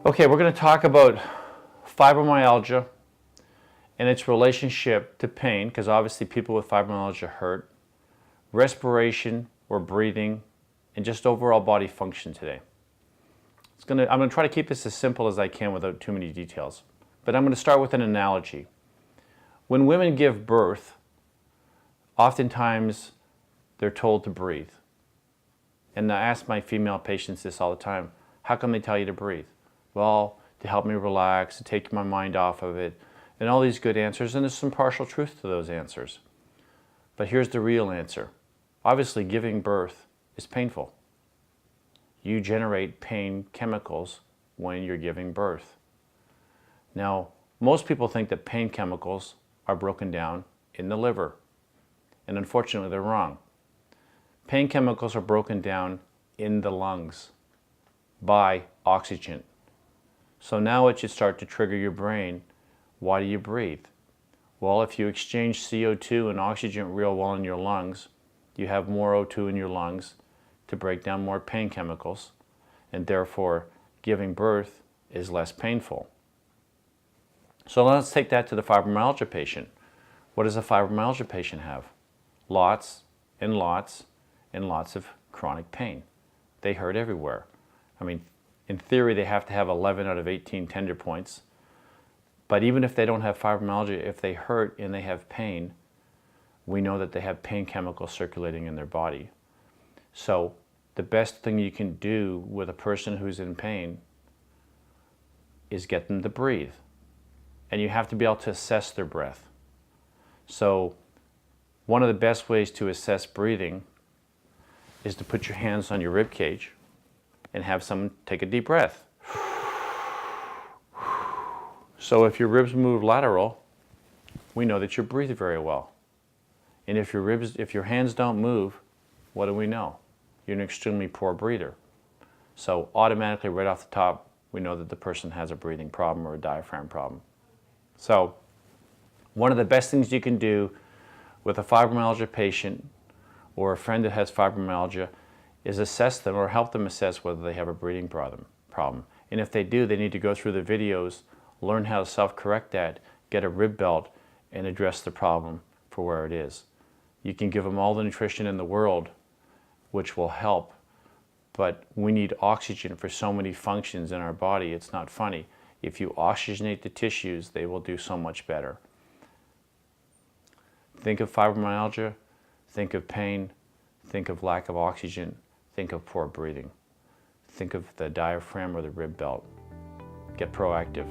Okay, we're going to talk about fibromyalgia and its relationship to pain, because obviously people with fibromyalgia hurt, respiration or breathing, and just overall body function today. I'm going to try to keep this as simple as I can without too many details. But I'm going to start with an analogy. When women give birth, oftentimes they're told to breathe. And I ask my female patients this all the time. How come they tell you to breathe? Well, to help me relax, to take my mind off of it, and all these good answers, and there's some partial truth to those answers. But here's the real answer. Obviously, giving birth is painful. You generate pain chemicals when you're giving birth. Now, most people think that pain chemicals are broken down in the liver, and unfortunately they're wrong. Pain chemicals are broken down in the lungs by oxygen. So now it should start to trigger your brain. Why do you breathe? Well, if you exchange CO2 and oxygen real well in your lungs, you have more O2 in your lungs to break down more pain chemicals, and therefore giving birth is less painful. So let's take that to the fibromyalgia patient. What does a fibromyalgia patient have? Lots and lots and lots of chronic pain. They hurt everywhere. I mean, in theory, they have to have 11 out of 18 tender points. But even if they don't have fibromyalgia, if they hurt and they have pain, we know that they have pain chemicals circulating in their body. So the best thing you can do with a person who's in pain is get them to breathe. And you have to be able to assess their breath. So one of the best ways to assess breathing is to put your hands on your rib cage and have someone take a deep breath. So if your ribs move lateral, we know that you're breathing very well. And if your hands don't move, what do we know? You're an extremely poor breather. So automatically right off the top, we know that the person has a breathing problem or a diaphragm problem. So one of the best things you can do with a fibromyalgia patient or a friend that has fibromyalgia is assess them or help them assess whether they have a breathing problem. And if they do, they need to go through the videos, learn how to self-correct that, get a rib belt, and address the problem for where it is. You can give them all the nutrition in the world, which will help, but we need oxygen for so many functions in our body, it's not funny. If you oxygenate the tissues, they will do so much better. Think of fibromyalgia, think of pain, think of lack of oxygen, think of poor breathing. Think of the diaphragm or the rib belt. Get proactive.